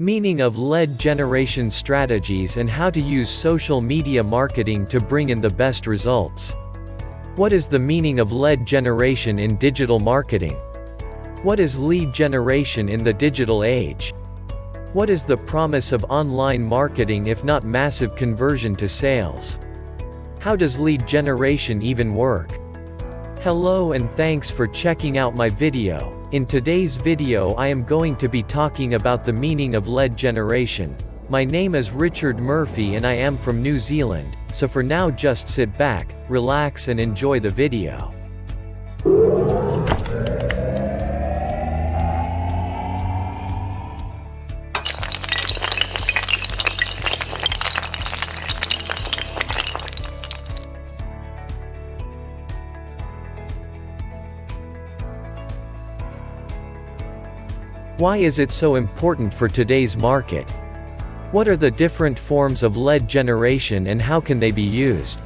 Meaning of lead generation strategies and how to use social media marketing to bring in the best results. What is the meaning of lead generation in digital marketing? What is lead generation in the digital age? What is the promise of online marketing if not massive conversion to sales? How does lead generation even work? Hello and thanks for checking out my video. In today's video I am going to be talking about the meaning of lead generation. My name is Richard Murphy and I am from New Zealand, so for now just sit back, relax and enjoy the video. Why is it so important for today's market? What are the different forms of lead generation and how can they be used?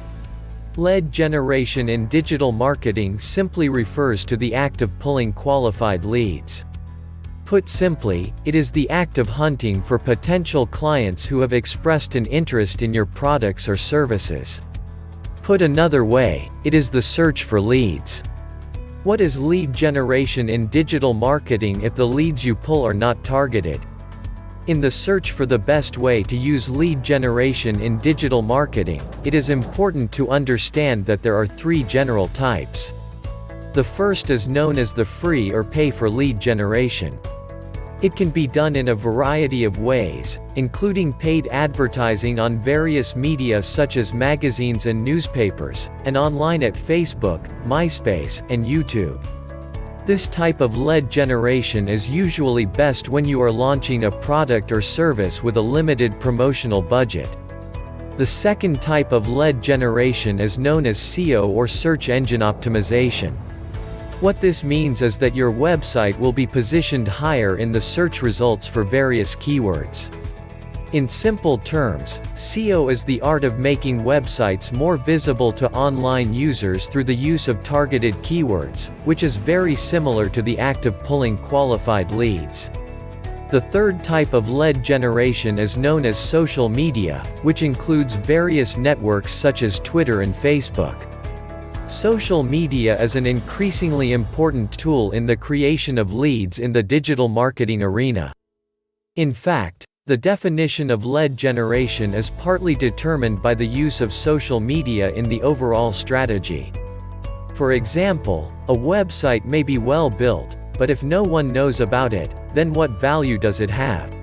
Lead generation in digital marketing simply refers to the act of pulling qualified leads. Put simply, it is the act of hunting for potential clients who have expressed an interest in your products or services. Put another way, it is the search for leads. What is lead generation in digital marketing if the leads you pull are not targeted? In the search for the best way to use lead generation in digital marketing, it is important to understand that there are three general types. The first is known as the free or pay for lead generation. It can be done in a variety of ways, including paid advertising on various media such as magazines and newspapers, and online at Facebook, MySpace, and YouTube. This type of lead generation is usually best when you are launching a product or service with a limited promotional budget. The second type of lead generation is known as SEO or search engine optimization. What this means is that your website will be positioned higher in the search results for various keywords. In simple terms, SEO is the art of making websites more visible to online users through the use of targeted keywords, which is very similar to the act of pulling qualified leads. The third type of lead generation is known as social media, which includes various networks such as Twitter and Facebook. Social media is an increasingly important tool in the creation of leads in the digital marketing arena. In fact, the definition of lead generation is partly determined by the use of social media in the overall strategy. For example, a website may be well built, but if no one knows about it, then what value does it have?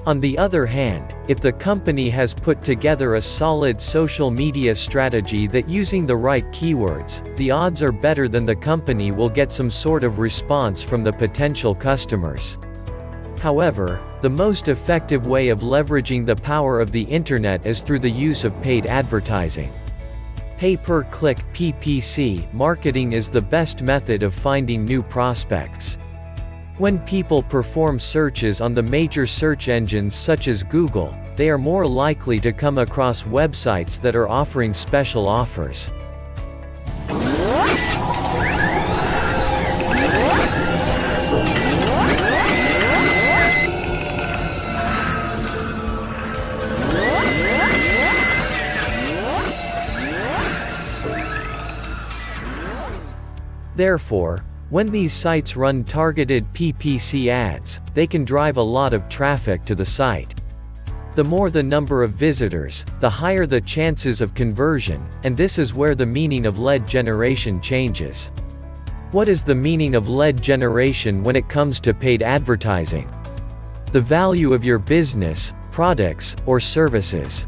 On the other hand, if the company has put together a solid social media strategy that using the right keywords, the odds are better than the company will get some sort of response from the potential customers. However, the most effective way of leveraging the power of the internet is through the use of paid advertising. Pay-per-click marketing is the best method of finding new prospects. When people perform searches on the major search engines such as Google, they are more likely to come across websites that are offering special offers. Therefore, when these sites run targeted PPC ads, they can drive a lot of traffic to the site. The more the number of visitors, the higher the chances of conversion, and this is where the meaning of lead generation changes. What is the meaning of lead generation when it comes to paid advertising? The value of your business, products, or services.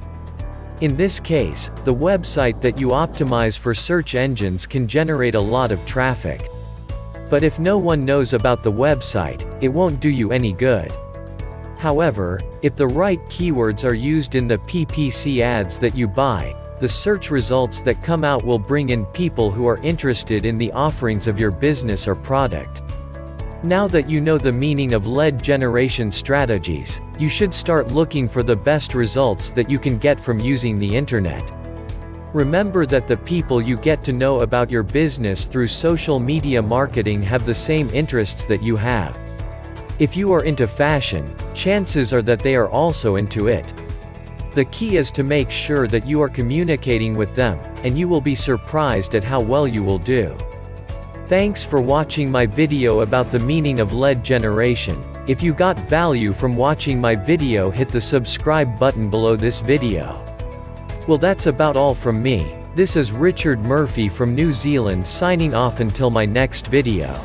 In this case, the website that you optimize for search engines can generate a lot of traffic. But if no one knows about the website, it won't do you any good. However, if the right keywords are used in the PPC ads that you buy, the search results that come out will bring in people who are interested in the offerings of your business or product. Now that you know the meaning of lead generation strategies, you should start looking for the best results that you can get from using the internet. Remember that the people you get to know about your business through social media marketing have the same interests that you have. If you are into fashion, chances are that they are also into it. The key is to make sure that you are communicating with them, and you will be surprised at how well you will do. Thanks for watching my video about the meaning of lead generation. If you got value from watching my video, hit the subscribe button below this video. Well, that's about all from me. This is Richard Murphy from New Zealand signing off until my next video.